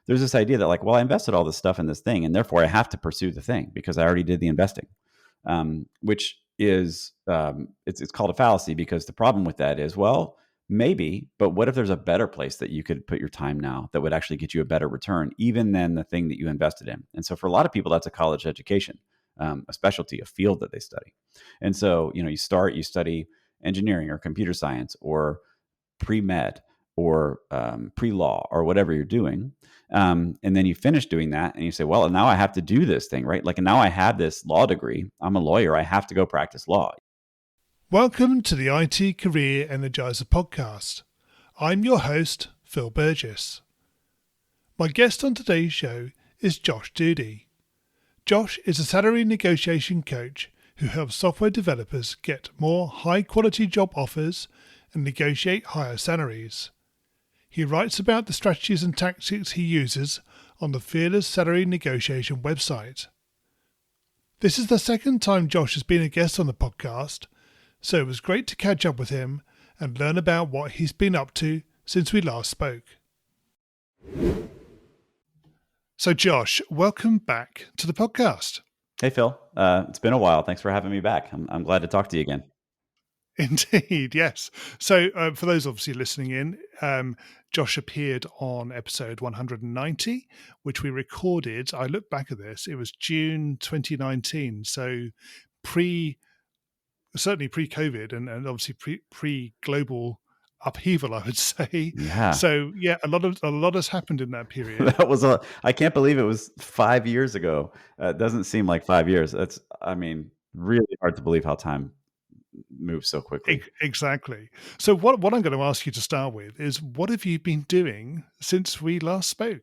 there's this idea that like, well, I invested all this stuff in this thing, and therefore I have to pursue the thing because I already did the investing, which is it's called a fallacy, because the problem with that is, well, maybe, but what if there's a better place that you could put your time now that would actually get you a better return, even than the thing that you invested in? And so for a lot of people, that's a college education, a specialty, a field that they study. And so, you study engineering or computer science or pre-med or pre-law or whatever you're doing. And then you finish doing that and you say, well, now I have to do this thing, right? Like, now I have this law degree. I'm a lawyer. I have to go practice law. Welcome to the IT Career Energizer podcast. I'm your host, Phil Burgess. My guest on today's show is Josh Doody. Josh is a salary negotiation coach who helps software developers get more high-quality job offers and negotiate higher salaries. He writes about the strategies and tactics he uses on the Fearless Salary Negotiation website. This is the second time Josh has been a guest on the podcast, so it was great to catch up with him and learn about what he's been up to since we last spoke. So Josh, welcome back to the podcast. Hey, Phil. It's been a while. Thanks for having me back. I'm glad to talk to you again. Indeed, yes. So for those obviously listening in, Josh appeared on episode 190, which we recorded. I look back at this, it was June 2019. So certainly pre-COVID and obviously pre-global upheaval, I would say. Yeah. So yeah, a lot has happened in that period. I can't believe it was 5 years ago. It doesn't seem like 5 years. Really hard to believe how time moves so quickly. Exactly. So what I'm going to ask you to start with is, what have you been doing since we last spoke?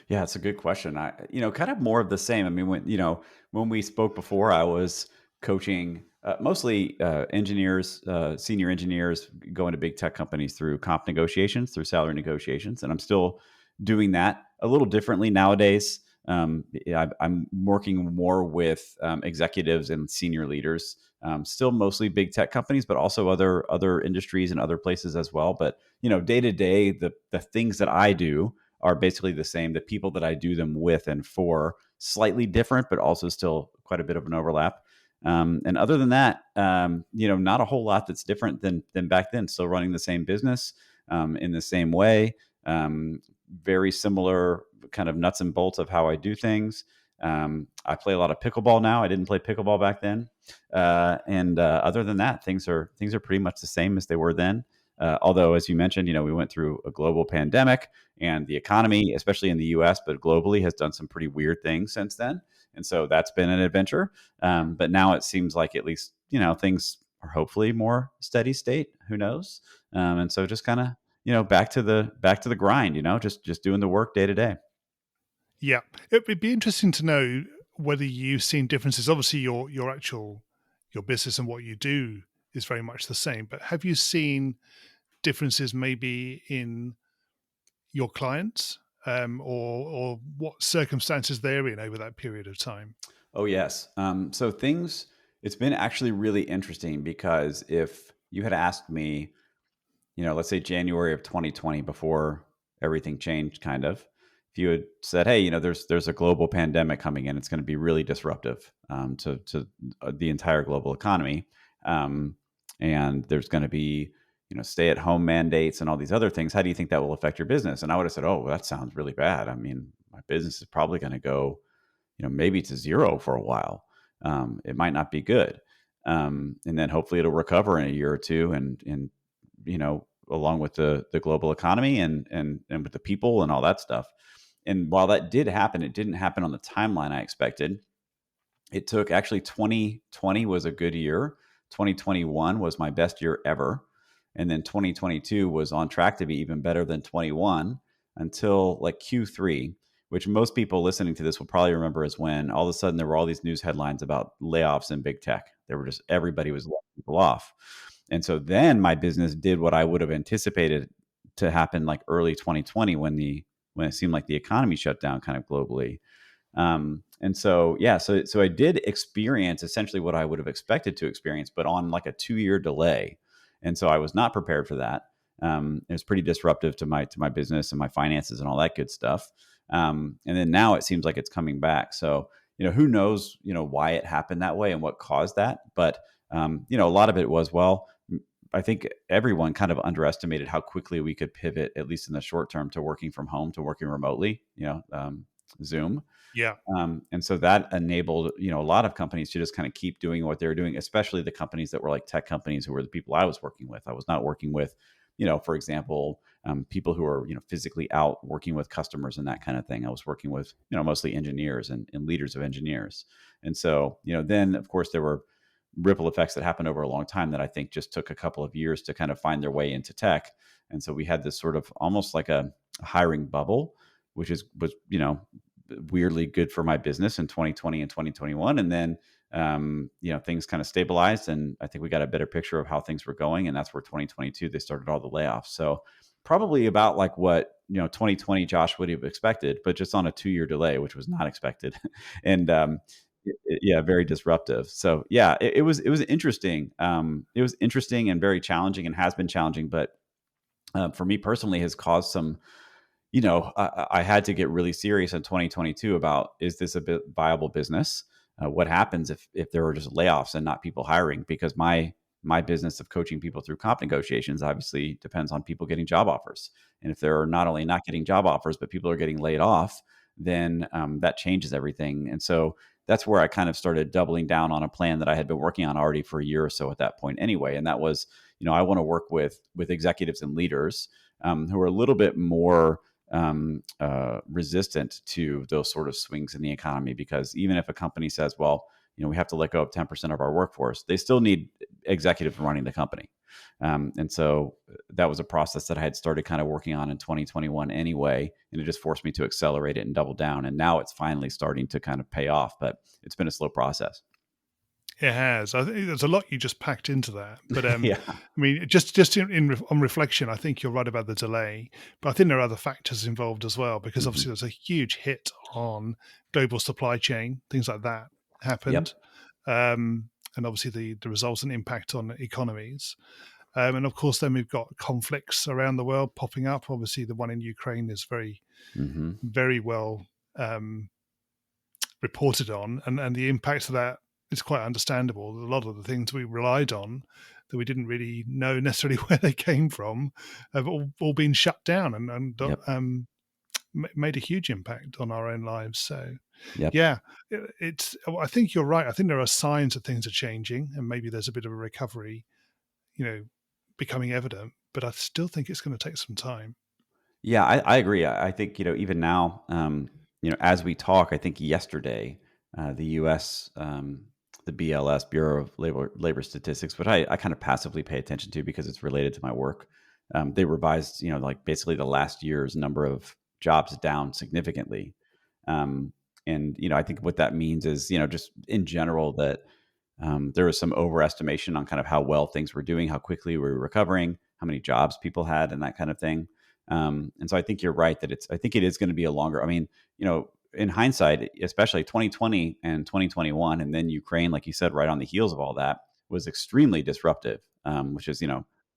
Yeah, it's a good question. Kind of more of the same. I mean, when we spoke before, I was coaching mostly engineers, senior engineers going to big tech companies through comp negotiations, through salary negotiations. And I'm still doing that a little differently nowadays. I'm working more with executives and senior leaders, still mostly big tech companies, but also other industries and other places as well. But, day to day, the things that I do are basically the same. The people that I do them with and for, slightly different, but also still quite a bit of an overlap. And other than that, not a whole lot that's different than back then. Still running the same business in the same way. Very similar kind of nuts and bolts of how I do things. I play a lot of pickleball now. I didn't play pickleball back then. And other than that, things are pretty much the same as they were then. Although, as you mentioned, we went through a global pandemic, and the economy, especially in the U.S., but globally, has done some pretty weird things since then. And so that's been an adventure. But now it seems like at least, things are hopefully more steady state. Who knows? And so just kind of, back to the grind, just doing the work day to day. Yeah, it would be interesting to know whether you've seen differences. Obviously, your business and what you do is very much the same, but have you seen differences maybe in your clients or what circumstances they're in over that period of time? Oh, yes. So it's been actually really interesting, because if you had asked me, let's say January of 2020, before everything changed, kind of, if you had said, hey, there's a global pandemic coming in, it's going to be really disruptive to the entire global economy. And there's going to be, stay at home mandates and all these other things. How do you think that will affect your business? And I would have said, oh, well, that sounds really bad. I mean, my business is probably going to go, maybe to zero for a while. It might not be good. And then hopefully it'll recover in a year or two, and along with the global economy and with the people and all that stuff. And while that did happen, it didn't happen on the timeline I expected. It took, actually, 2020 was a good year. 2021 was my best year ever. And then 2022 was on track to be even better than 21 until like Q3, which most people listening to this will probably remember as when all of a sudden there were all these news headlines about layoffs in big tech. Everybody was laying people off. And so then my business did what I would have anticipated to happen like early 2020, when it seemed like the economy shut down kind of globally. And so, yeah, so I did experience essentially what I would have expected to experience, but on like a 2-year delay. And so I was not prepared for that. It was pretty disruptive to my business and my finances and all that good stuff. And then now it seems like it's coming back. So who knows why it happened that way and what caused that, but a lot of it was, well, I think everyone kind of underestimated how quickly we could pivot, at least in the short term, to working from home, to working remotely. Zoom. Yeah. And so that enabled, a lot of companies to just kind of keep doing what they were doing, especially the companies that were like tech companies, who were the people I was working with. I was not working with, for example, people who are, physically out working with customers and that kind of thing. I was working with, mostly engineers and leaders of engineers. And so, then of course there were ripple effects that happened over a long time that I think just took a couple of years to kind of find their way into tech. And so we had this sort of almost like a hiring bubble, which was weirdly good for my business in 2020 and 2021. And then things kind of stabilized, and I think we got a better picture of how things were going. And that's where 2022 they started all the layoffs. So probably about like what 2020 Josh would have expected, but just on a 2-year delay, which was not expected. And yeah, very disruptive. So yeah, it was interesting. It was interesting and very challenging, and has been challenging, but for me personally has caused some, I had to get really serious in 2022 about, is this a viable business? What happens if there are just layoffs and not people hiring? Because my business of coaching people through comp negotiations obviously depends on people getting job offers. And if they're not only not getting job offers, but people are getting laid off, then that changes everything. And so that's where I kind of started doubling down on a plan that I had been working on already for a year or so at that point anyway. And that was, I want to work with executives and leaders who are a little bit more resistant to those sort of swings in the economy, because even if a company says, well, we have to let go of 10% of our workforce, they still need executives running the company. And so that was a process that I had started kind of working on in 2021 anyway, and it just forced me to accelerate it and double down. And now it's finally starting to kind of pay off, but it's been a slow process. It has. I think there's a lot you just packed into that. But I Yeah. mean, just on reflection, I think you're right about the delay. But I think there are other factors involved as well, because Hmm. obviously there's a huge hit on global supply chain, things like that happened, Yep. and obviously the resultant impact on economies. And of course, then we've got conflicts around the world popping up. Obviously, the one in Ukraine is very, Hmm. very well um, reported on, and the impact of that is quite understandable. A lot of the things we relied on that we didn't really know necessarily where they came from have all been shut down, and Yep. made a huge impact on our own lives. So, Yep. yeah, it's. I think you're right. I think there are signs that things are changing, and maybe there's a bit of a recovery, you know, becoming evident. But I still think it's going to take some time. Yeah, I agree. I think, even now, as we talk, I think yesterday, the U.S., the BLS, Bureau of Labor Statistics, which I kind of passively pay attention to because it's related to my work, they revised, like basically the last year's number of jobs down significantly. Um, and, I think what that means is, just in general that there was some overestimation on kind of how well things were doing, how quickly we were recovering, how many jobs people had, and that kind of thing. And so I think you're right that I think it is going to be a longer. I mean, in hindsight, especially 2020 and 2021, and then Ukraine, like you said, right on the heels of all that, was extremely disruptive. Which is, it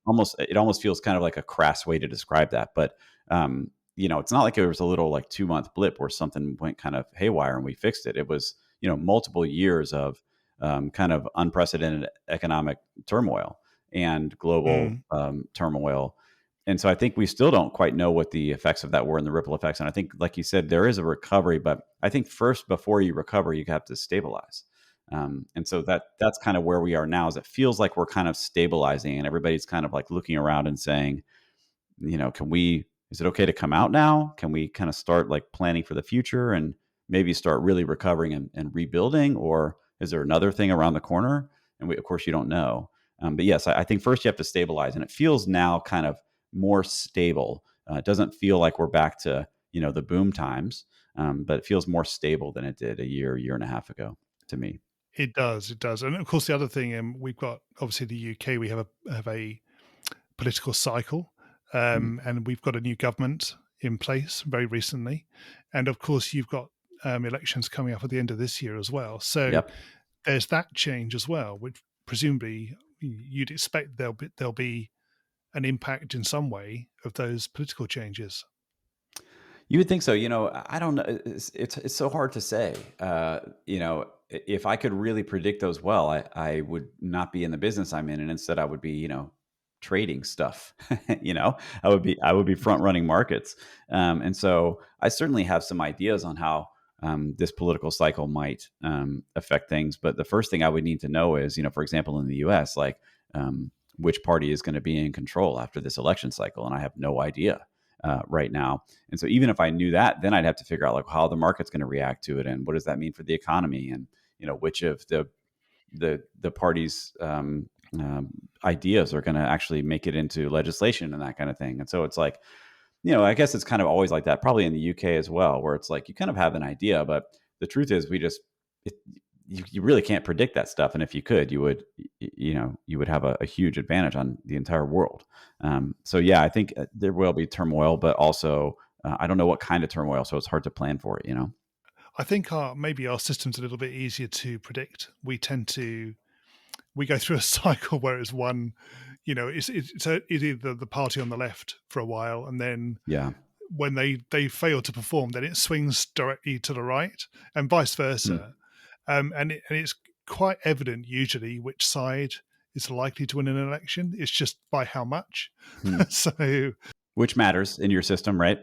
almost feels kind of like a crass way to describe that, but it's not like it was a little like 2-month blip where something went kind of haywire and we fixed it. It was, multiple years of kind of unprecedented economic turmoil and global Mm. turmoil. And so I think we still don't quite know what the effects of that were and the ripple effects. And I think, like you said, there is a recovery, but I think first, before you recover, you have to stabilize. And so that's kind of where we are now. Is it feels like we're kind of stabilizing, and everybody's kind of like looking around and saying, is it okay to come out now? Can we kind of start like planning for the future and maybe start really recovering and rebuilding? Or is there another thing around the corner? And of course, you don't know. But yes, I think first you have to stabilize, and it feels now kind of more stable. It doesn't feel like we're back to, the boom times, but it feels more stable than it did a year and a half ago to me. It does, it does, and of course the other thing, we've got obviously the UK. We have a political cycle, Mm. and we've got a new government in place very recently, and of course you've got elections coming up at the end of this year as well. So Yep. there's that change as well, which presumably you'd expect there'll be an impact in some way of those political changes. You would think so. I don't know. It's so hard to say. If I could really predict those well, I would not be in the business I'm in, and instead I would be, trading stuff. I would be front running markets, and so I certainly have some ideas on how this political cycle might affect things. But the first thing I would need to know is, for example, in the U.S., like which party is going to be in control after this election cycle, and I have no idea right now. And so even if I knew that, then I'd have to figure out like how the market's going to react to it, and what does that mean for the economy, and which of the parties' ideas are going to actually make it into legislation and that kind of thing. And so it's like, I guess it's kind of always like that, probably in the UK as well, where it's like you kind of have an idea, but the truth is you really can't predict that stuff. And if you could, you would have a huge advantage on the entire world. So yeah, I think there will be turmoil, but also I don't know what kind of turmoil, so it's hard to plan for it. I think maybe our system's a little bit easier to predict. We go through a cycle where it's one, it's either the party on the left for a while, and then Yeah. when they fail to perform, then it swings directly to the right, and vice Hmm. versa. And it's quite evident usually which side is likely to win an election. It's just by how much. Hmm. So Which matters in your system, right?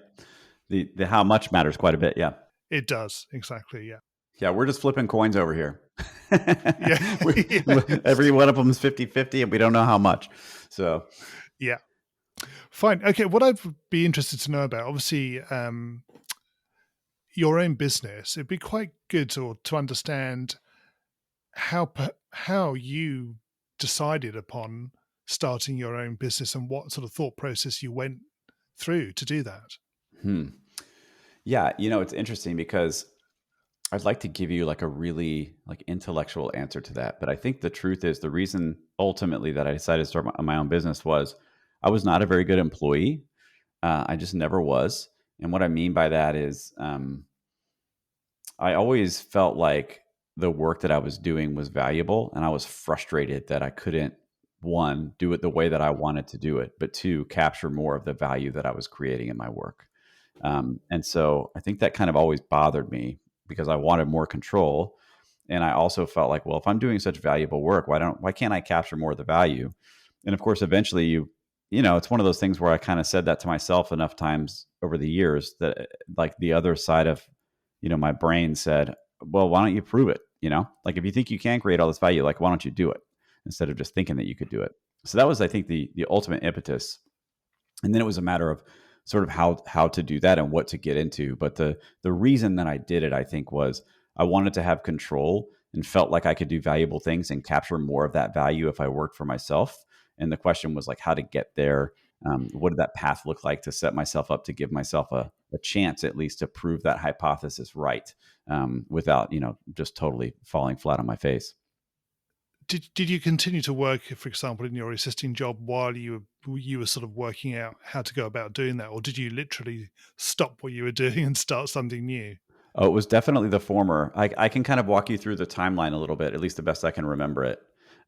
The how much matters quite a bit. Yeah. it does exactly, yeah, Yeah, we're just flipping coins over here. yeah, Every one of them is 50-50, and we don't know how much. So, yeah. Fine. Okay, what I'd be interested to know about, obviously, your own business. It'd be quite good to understand how you decided upon starting your own business and what sort of thought process you went through to do that. hmm. Yeah, it's interesting because I'd like to give you like a really like intellectual answer to that, but I think the truth is the reason ultimately that I decided to start my own business was I was not a very good employee. I just never was, and what I mean by that is I always felt like the work that I was doing was valuable, and I was frustrated that I couldn't, one, do it the way that I wanted to do it, but two, capture more of the value that I was creating in my work. And so I think that kind of always bothered me because I wanted more control. And I also felt like, well, if I'm doing such valuable work, why can't I capture more of the value? And of course, eventually it's one of those things where I kind of said that to myself enough times over the years that like the other side of, my brain said, well, why don't you prove it? Like if you think you can create all this value, like, why don't you do it instead of just thinking that you could do it? So that was, I think, the ultimate impetus. And then it was a matter of sort of how to do that and what to get into. But the reason that I did it, I think, was I wanted to have control and felt like I could do valuable things and capture more of that value if I worked for myself. And the question was like how to get there. What did that path look like to set myself up to give myself a chance at least to prove that hypothesis right, without just totally falling flat on my face. Did you continue to work, for example, in your existing job while you were sort of working out how to go about doing that, or did you literally stop what you were doing and start something new? Oh, it was definitely the former. I can kind of walk you through the timeline a little bit, at least the best I can remember it.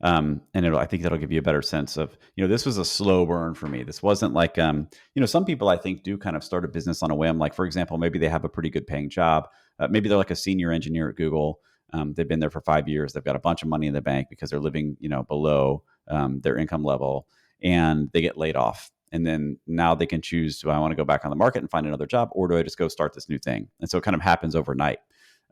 And I think that'll give you a better sense of, this was a slow burn for me. This wasn't like, some people I think do kind of start a business on a whim. Like, for example, maybe they have a pretty good paying job. Maybe they're like a senior engineer at Google. They've been there for 5 years. They've got a bunch of money in the bank because they're living, below their income level, and they get laid off. And then now they can choose, do I want to go back on the market and find another job, or do I just go start this new thing? And so it kind of happens overnight.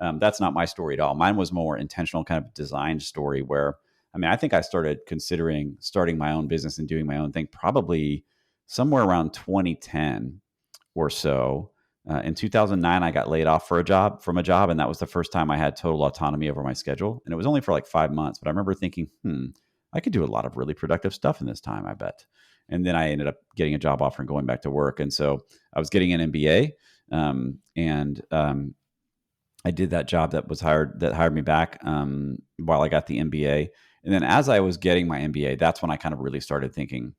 That's not my story at all. Mine was more intentional, kind of designed story where, I think I started considering starting my own business and doing my own thing probably somewhere around 2010 or so. In 2009, I got laid off from a job, and that was the first time I had total autonomy over my schedule. And it was only for like 5 months, but I remember thinking, I could do a lot of really productive stuff in this time, I bet. And then I ended up getting a job offer and going back to work. And so I was getting an MBA, and I did that job that hired me back while I got the MBA. And then as I was getting my MBA, that's when I kind of really started thinking,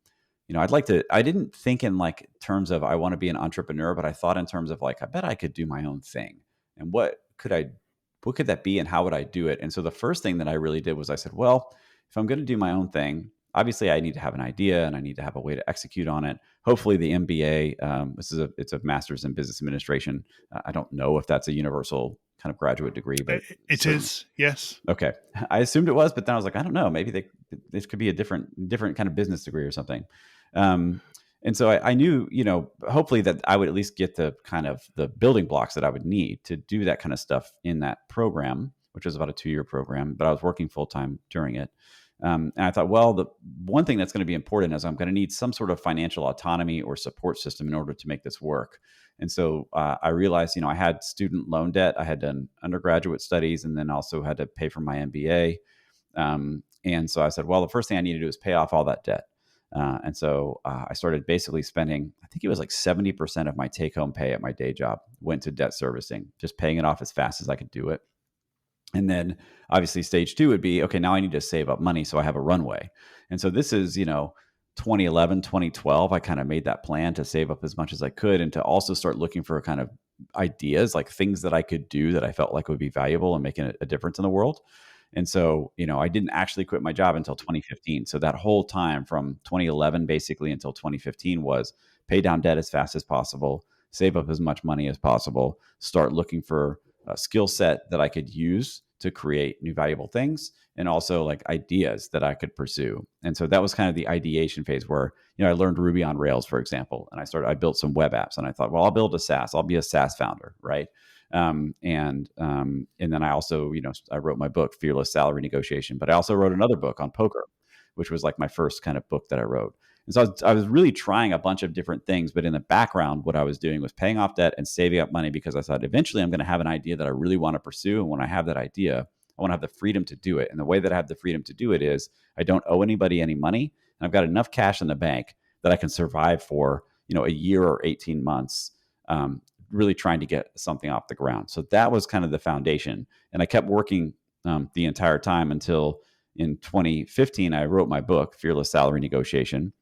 I didn't think in like terms of I want to be an entrepreneur, but I thought in terms of like, I bet I could do my own thing. And what could that be and how would I do it? And so the first thing that I really did was I said, well, if I'm going to do my own thing, obviously I need to have an idea and I need to have a way to execute on it. Hopefully the MBA, it's a master's in business administration. I don't know if that's a universal kind of graduate degree, but It certainly. is, yes. Okay. I assumed it was, but then I was like, I don't know, maybe this could be a different kind of business degree or something. Um, and so I knew, hopefully that I would at least get the kind of the building blocks that I would need to do that kind of stuff in that program, which was about a 2-year program, but I was working full time during it. And I thought, well, the one thing that's going to be important is I'm going to need some sort of financial autonomy or support system in order to make this work. And so I realized, I had student loan debt. I had done undergraduate studies and then also had to pay for my MBA. And so I said, well, the first thing I need to do is pay off all that debt. And so I started basically spending, I think it was like 70% of my take home pay at my day job went to debt servicing, just paying it off as fast as I could do it. And then obviously stage 2 would be, okay, now I need to save up money so I have a runway. And so this is, 2011, 2012, I kind of made that plan to save up as much as I could and to also start looking for kind of ideas, like things that I could do that I felt like would be valuable and making a difference in the world. And so, I didn't actually quit my job until 2015. So that whole time from 2011 basically until 2015 was pay down debt as fast as possible, save up as much money as possible, start looking for a skill set that I could use to create new valuable things and also like ideas that I could pursue. And so that was kind of the ideation phase where, I learned Ruby on Rails, for example, and I built some web apps and I thought, well, I'll build a SaaS. I'll be a SaaS founder. Right. And then I also, I wrote my book, Fearless Salary Negotiation, but I also wrote another book on poker, which was like my first kind of book that I wrote. And so I was really trying a bunch of different things, but in the background, what I was doing was paying off debt and saving up money because I thought eventually I'm going to have an idea that I really want to pursue. And when I have that idea, I want to have the freedom to do it. And the way that I have the freedom to do it is I don't owe anybody any money. And I've got enough cash in the bank that I can survive for, a year or 18 months, really trying to get something off the ground. So that was kind of the foundation. And I kept working the entire time until in 2015, I wrote my book, Fearless Salary Negotiation.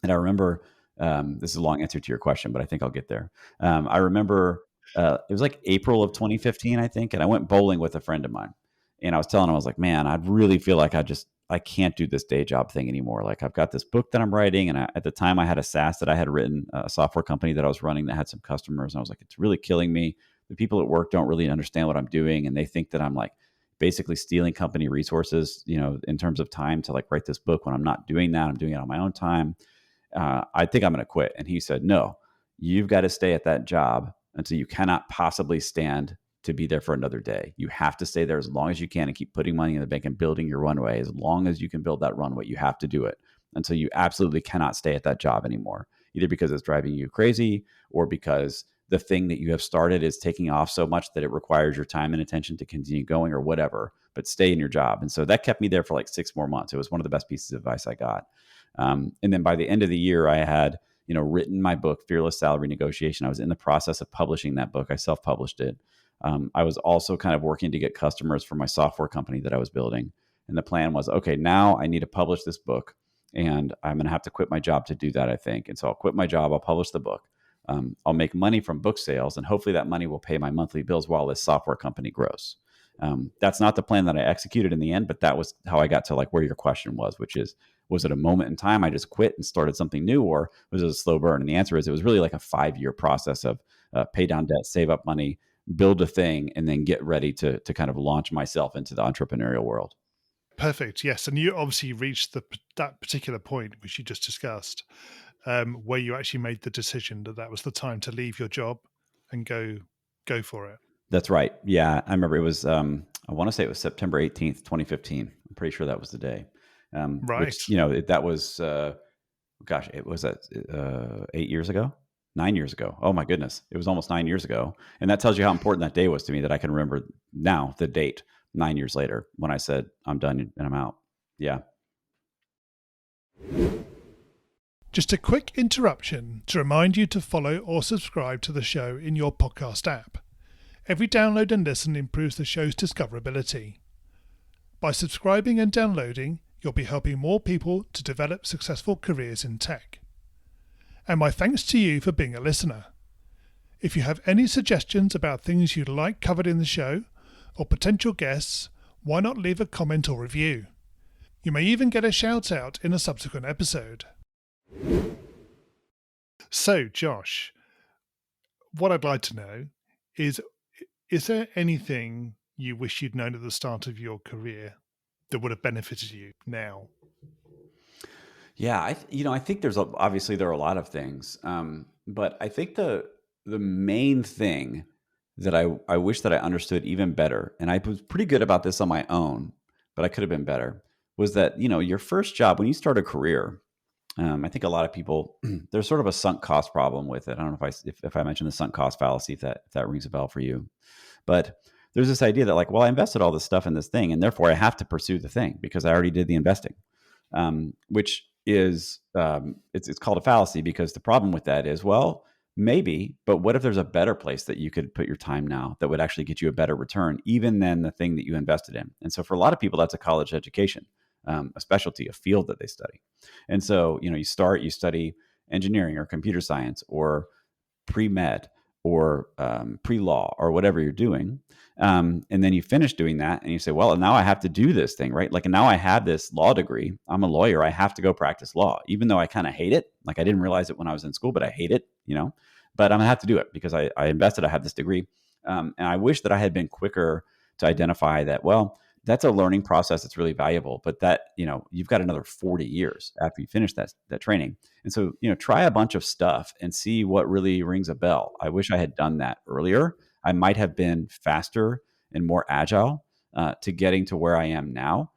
And I remember, this is a long answer to your question, but I think I'll get there. I remember it was like April of 2015, I think, and I went bowling with a friend of mine. And I was telling him, I was like, man, I really feel like I can't do this day job thing anymore. Like I've got this book that I'm writing. And at the time I had a SaaS that I had written, a software company that I was running that had some customers. And I was like, it's really killing me. The people at work don't really understand what I'm doing. And they think that I'm like basically stealing company resources, in terms of time to like write this book when I'm not doing that. I'm doing it on my own time. I think I'm going to quit. And he said, no, you've got to stay at that job until you cannot possibly stand to be there for another day. You have to stay there as long as you can and keep putting money in the bank and building your runway. As long as you can build that runway, you have to do it until you absolutely cannot stay at that job anymore, either because it's driving you crazy or because the thing that you have started is taking off so much that it requires your time and attention to continue going or whatever, but stay in your job. And so that kept me there for like 6 more months. It was one of the best pieces of advice I got. And then by the end of the year, I had, written my book, Fearless Salary Negotiation. I was in the process of publishing that book. I self-published it. I was also kind of working to get customers for my software company that I was building. And the plan was, okay, now I need to publish this book and I'm going to have to quit my job to do that, I think. And so I'll quit my job. I'll publish the book. I'll make money from book sales and hopefully that money will pay my monthly bills while this software company grows. That's not the plan that I executed in the end, but that was how I got to like where your question was it a moment in time I just quit and started something new, or was it a slow burn? And the answer is it was really like a 5-year process of pay down debt, save up money, build a thing, and then get ready to kind of launch myself into the entrepreneurial world. Perfect. Yes. And you obviously reached that particular point, which you just discussed, where you actually made the decision that was the time to leave your job and go for it. That's right. Yeah. I remember it was, I want to say it was September 18th, 2015. I'm pretty sure that was the day. Right. Which, that was, it was 8 years ago, 9 years ago. Oh my goodness. It was almost 9 years ago. And that tells you how important that day was to me, that I can remember now the date 9 years later when I said, I'm done and I'm out. Yeah. Just a quick interruption to remind you to follow or subscribe to the show in your podcast app. Every download and listen improves the show's discoverability. By subscribing and downloading, you'll be helping more people to develop successful careers in tech. And my thanks to you for being a listener. If you have any suggestions about things you'd like covered in the show, or potential guests, why not leave a comment or review? You may even get a shout out in a subsequent episode. So, Josh, what I'd like to know is there anything you wish you'd known at the start of your career that would have benefited you now? Yeah, I think obviously there are a lot of things, but I think the main thing that I wish that I understood even better, and I was pretty good about this on my own, but I could have been better, was that your first job when you start a career. I think a lot of people there's sort of a sunk cost problem with it. I don't know if I mentioned the sunk cost fallacy, if that rings a bell for you, but there's this idea that like, well, I invested all this stuff in this thing, and therefore I have to pursue the thing because I already did the investing, which is it's called a fallacy because the problem with that is, well, maybe, but what if there's a better place that you could put your time now that would actually get you a better return, even than the thing that you invested in? And so for a lot of people, that's a college education, a specialty, a field that they study. And so you study engineering or computer science or pre-med or pre-law or whatever you're doing. And then you finish doing that and you say, well, now I have to do this thing, right? Like now I have this law degree. I'm a lawyer. I have to go practice law, even though I kind of hate it. Like I didn't realize it when I was in school, but I hate it, but I'm gonna have to do it because I invested, I have this degree. And I wish that I had been quicker to identify that, well, that's a learning process that's really valuable, but that, you've got another 40 years after you finish that training. And so, try a bunch of stuff and see what really rings a bell. I wish I had done that earlier. I might have been faster and more agile to getting to where I am now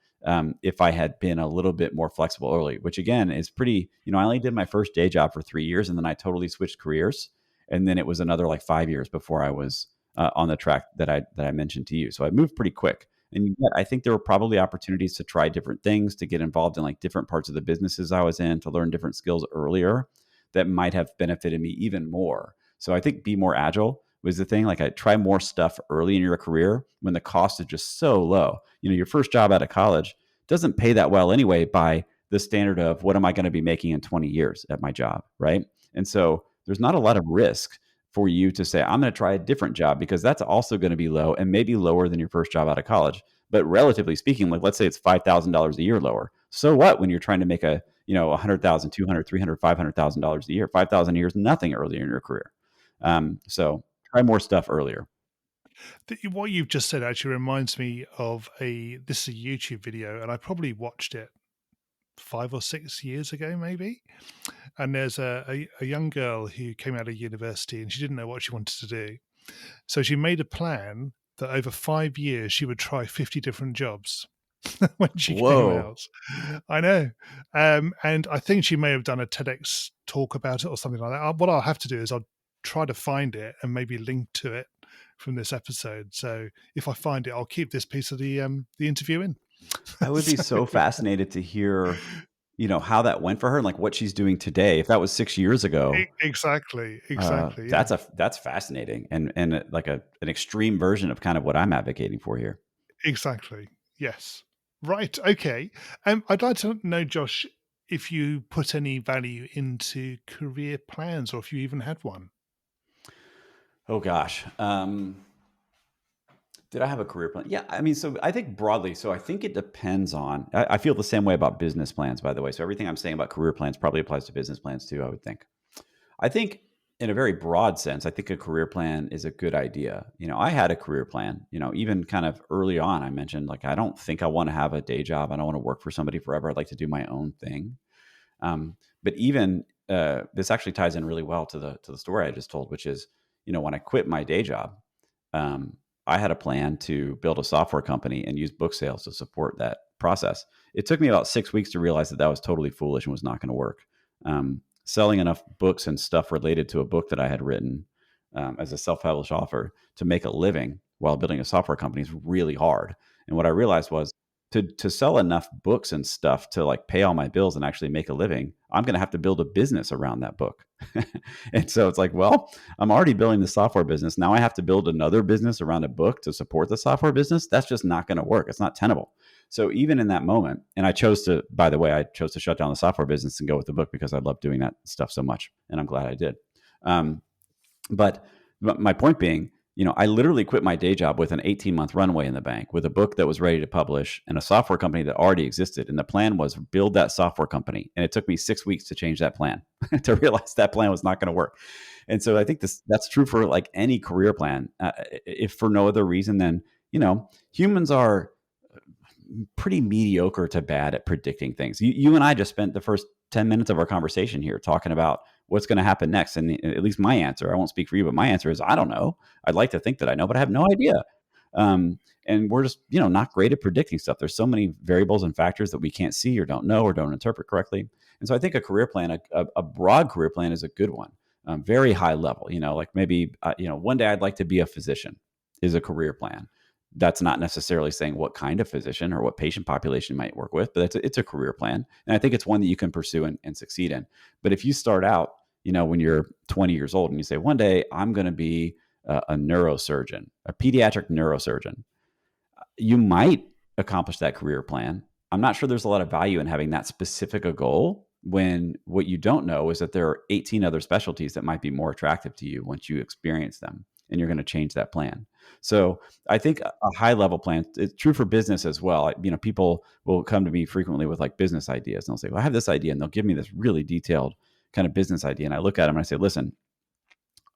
if I had been a little bit more flexible early, which again is pretty, I only did my first day job for 3 years and then I totally switched careers. And then it was another like 5 years before I was on the track that I mentioned to you. So I moved pretty quick. And yet, I think there were probably opportunities to try different things, to get involved in like different parts of the businesses I was in, to learn different skills earlier that might have benefited me even more. So I think be more agile was the thing. Like I try more stuff early in your career when the cost is just so low. Your first job out of college doesn't pay that well anyway by the standard of what am I going to be making in 20 years at my job, right? And so there's not a lot of risk for you to say, I'm going to try a different job because that's also going to be low and maybe lower than your first job out of college. But relatively speaking, like let's say it's $5,000 a year lower. So what when you're trying to make a, 100,000, 200, 300, $500,000 a year, 5,000 a year is nothing earlier in your career. So try more stuff earlier. What you've just said actually reminds me of this is a YouTube video, and I probably watched it 5 or 6 years ago, maybe. And there's a young girl who came out of university and she didn't know what she wanted to do. So she made a plan that over 5 years she would try 50 different jobs when she came Whoa. out. I know. And I think she may have done a TEDx talk about it or something like that. What I'll have to do is I'll try to find it and maybe link to it from this episode. So if I find it, I'll keep this piece of the interview in. I would be so fascinated to hear, how that went for her and like what she's doing today. If that was 6 years ago, Exactly. Yeah. that's fascinating and like an extreme version of kind of what I'm advocating for here. Exactly. Yes. Right. Okay. I'd like to know, Josh, if you put any value into career plans or if you even had one. Oh gosh. Did I have a career plan? Yeah, I mean, so I think broadly, so I think it depends on, I feel the same way about business plans, by the way. So everything I'm saying about career plans probably applies to business plans too, I would think. I think in a very broad sense, I think a career plan is a good idea. I had a career plan, even kind of early on, I mentioned like, I don't think I want to have a day job. I don't want to work for somebody forever. I'd like to do my own thing. But even this actually ties in really well to the story I just told, which is, when I quit my day job, um, I had a plan to build a software company and use book sales to support that process. It took me about 6 weeks to realize that was totally foolish and was not going to work. Selling enough books and stuff related to a book that I had written as a self-published author to make a living while building a software company is really hard. And what I realized was to sell enough books and stuff to like pay all my bills and actually make a living, I'm going to have to build a business around that book. And so it's like, well, I'm already building the software business. Now I have to build another business around a book to support the software business. That's just not going to work. It's not tenable. So even in that moment, and I chose to shut down the software business and go with the book because I love doing that stuff so much. And I'm glad I did. But my point being, I literally quit my day job with an 18-month runway in the bank, with a book that was ready to publish and a software company that already existed. And the plan was build that software company. And it took me 6 weeks to change that plan, to realize that plan was not going to work. And so I think that's true for like any career plan. If for no other reason than, humans are pretty mediocre to bad at predicting things. You and I just spent the first 10 minutes of our conversation here talking about what's going to happen next. And at least my answer, I won't speak for you, but my answer is, I don't know. I'd like to think that I know, but I have no idea. And we're just, not great at predicting stuff. There's so many variables and factors that we can't see or don't know or don't interpret correctly. And so I think a career plan, a broad career plan, is a good one. Very high level, like maybe, one day I'd like to be a physician, is a career plan. That's not necessarily saying what kind of physician or what patient population you might work with, but it's a career plan. And I think it's one that you can pursue and succeed in. But if you start out, when you're 20 years old and you say, one day I'm going to be a neurosurgeon, a pediatric neurosurgeon, you might accomplish that career plan. I'm not sure there's a lot of value in having that specific a goal, when what you don't know is that there are 18 other specialties that might be more attractive to you once you experience them, and you're going to change that plan. So I think a high level plan, it's true for business as well. People will come to me frequently with like business ideas, and they'll say, well, I have this idea, and they'll give me this really detailed kind of business idea. And I look at them and I say, listen,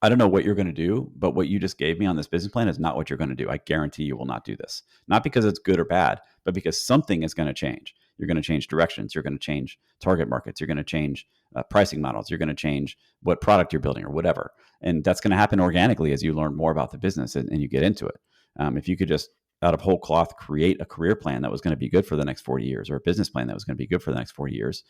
I don't know what you're going to do, but what you just gave me on this business plan is not what you're going to do. I guarantee you will not do this. Not because it's good or bad, but because something is going to change. You're going to change directions. You're going to change target markets. You're going to change pricing models. You're going to change what product you're building or whatever. And that's going to happen organically as you learn more about the business and you get into it. If you could just out of whole cloth create a career plan that was going to be good for the next 40 years, or a business plan that was going to be good for the next 40 years,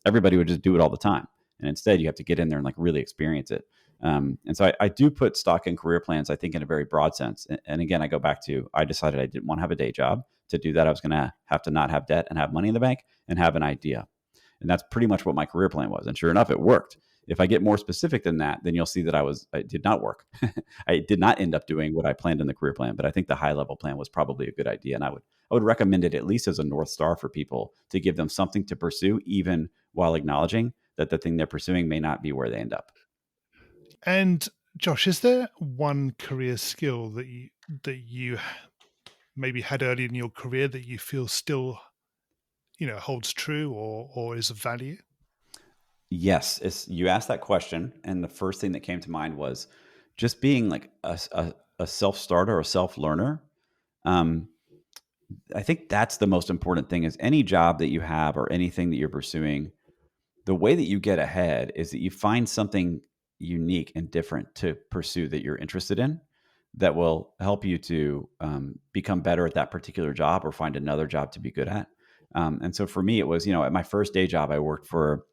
everybody would just do it all the time. And instead, you have to get in there and like really experience it. And so I do put stock in career plans, I think, in a very broad sense. And again, I go back to, I decided I didn't want to have a day job. To do that, I was going to have to not have debt and have money in the bank and have an idea. And that's pretty much what my career plan was. And sure enough, it worked. If I get more specific than that, then you'll see that it did not work. I did not end up doing what I planned in the career plan, but I think the high level plan was probably a good idea. And I would recommend it at least as a North Star for people, to give them something to pursue, even while acknowledging that the thing they're pursuing may not be where they end up. And Josh, is there one career skill that you maybe had early in your career that you feel still, holds true or is of value? Yes, you asked that question, and the first thing that came to mind was just being like a self-starter or a self-learner. Um, I think that's the most important thing. Is any job that you have or anything that you're pursuing, the way that you get ahead is that you find something unique and different to pursue that you're interested in, that will help you to become better at that particular job or find another job to be good at. And so for me, it was, at my first day job, I worked for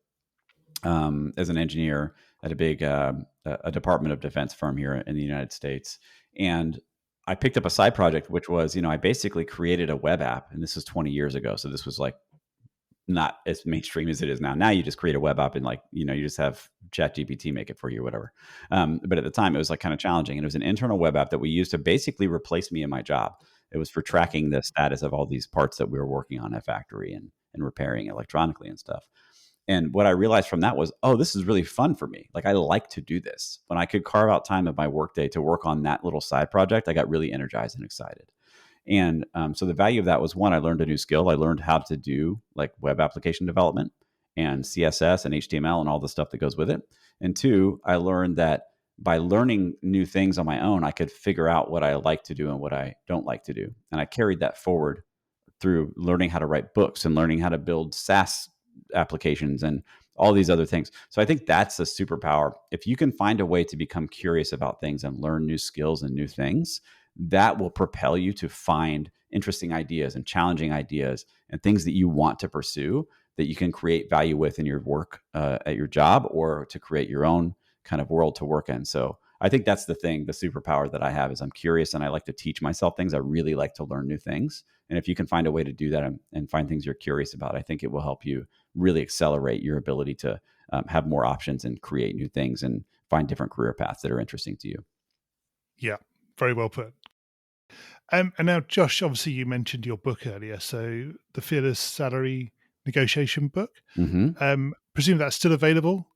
as an engineer at a big a Department of Defense firm here in the United States. And I picked up a side project, which was, I basically created a web app, and this was 20 years ago. So this was like not as mainstream as it is now. Now you just create a web app and like, you just have ChatGPT make it for you or whatever. But at the time it was like kind of challenging. And it was an internal web app that we used to basically replace me in my job. It was for tracking the status of all these parts that we were working on at factory and repairing electronically and stuff. And what I realized from that was, oh, this is really fun for me. Like I like to do this. When I could carve out time of my workday to work on that little side project, I got really energized and excited. And so the value of that was, one, I learned a new skill. I learned how to do like web application development and CSS and HTML and all the stuff that goes with it. And two, I learned that by learning new things on my own, I could figure out what I like to do and what I don't like to do. And I carried that forward through learning how to write books and learning how to build SaaS applications and all these other things. So I think that's a superpower. If you can find a way to become curious about things and learn new skills and new things, that will propel you to find interesting ideas and challenging ideas and things that you want to pursue, that you can create value with in your work at your job, or to create your own kind of world to work in. So I think that's the thing, the superpower that I have, is I'm curious and I like to teach myself things. I really like to learn new things. And if you can find a way to do that and find things you're curious about, I think it will help you really accelerate your ability to have more options and create new things and find different career paths that are interesting to you. Yeah, very well put. And now, Josh, obviously you mentioned your book earlier, so the Fearless Salary Negotiation book. Mm-hmm. Presume that's still available?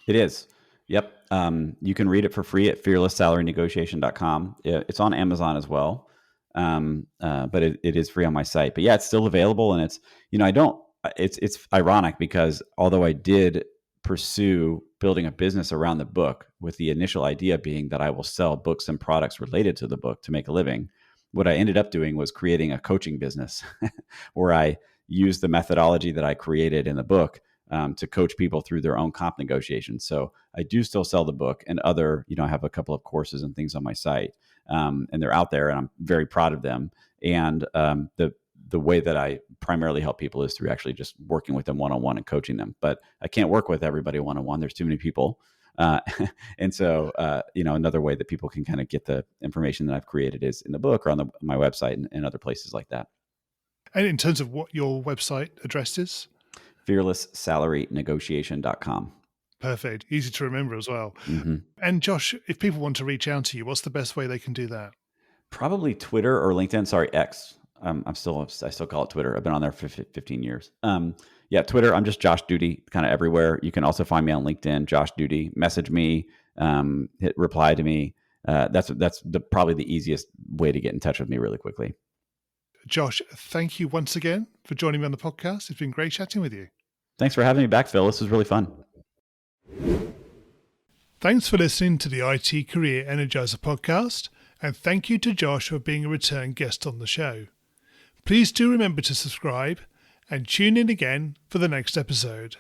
It is. Yep. You can read it for free at fearlesssalarynegotiation.com. It's on Amazon as well. But it is free on my site. But yeah, it's still available, and it's, I don't. It's ironic because although I did pursue building a business around the book with the initial idea being that I will sell books and products related to the book to make a living, what I ended up doing was creating a coaching business where I used the methodology that I created in the book to coach people through their own comp negotiations. So I do still sell the book and other, I have a couple of courses and things on my site, and they're out there, and I'm very proud of them. And the way that I primarily help people is through actually just working with them one-on-one and coaching them. But I can't work with everybody one-on-one. There's too many people. And so, another way that people can kind of get the information that I've created is in the book or on my website and other places like that. And in terms of what your website address is? fearlesssalarynegotiation.com. Perfect. Easy to remember as well. Mm-hmm. And Josh, if people want to reach out to you, what's the best way they can do that? Probably Twitter or LinkedIn. Sorry, X. I still call it Twitter. I've been on there for 15 years. Twitter. I'm just Josh Doody, kind of everywhere. You can also find me on LinkedIn, Josh Doody. Message me, reply to me. That's probably the easiest way to get in touch with me really quickly. Josh, thank you once again for joining me on the podcast. It's been great chatting with you. Thanks for having me back, Phil. This was really fun. Thanks for listening to the IT Career Energizer podcast, and thank you to Josh for being a return guest on the show. Please do remember to subscribe and tune in again for the next episode.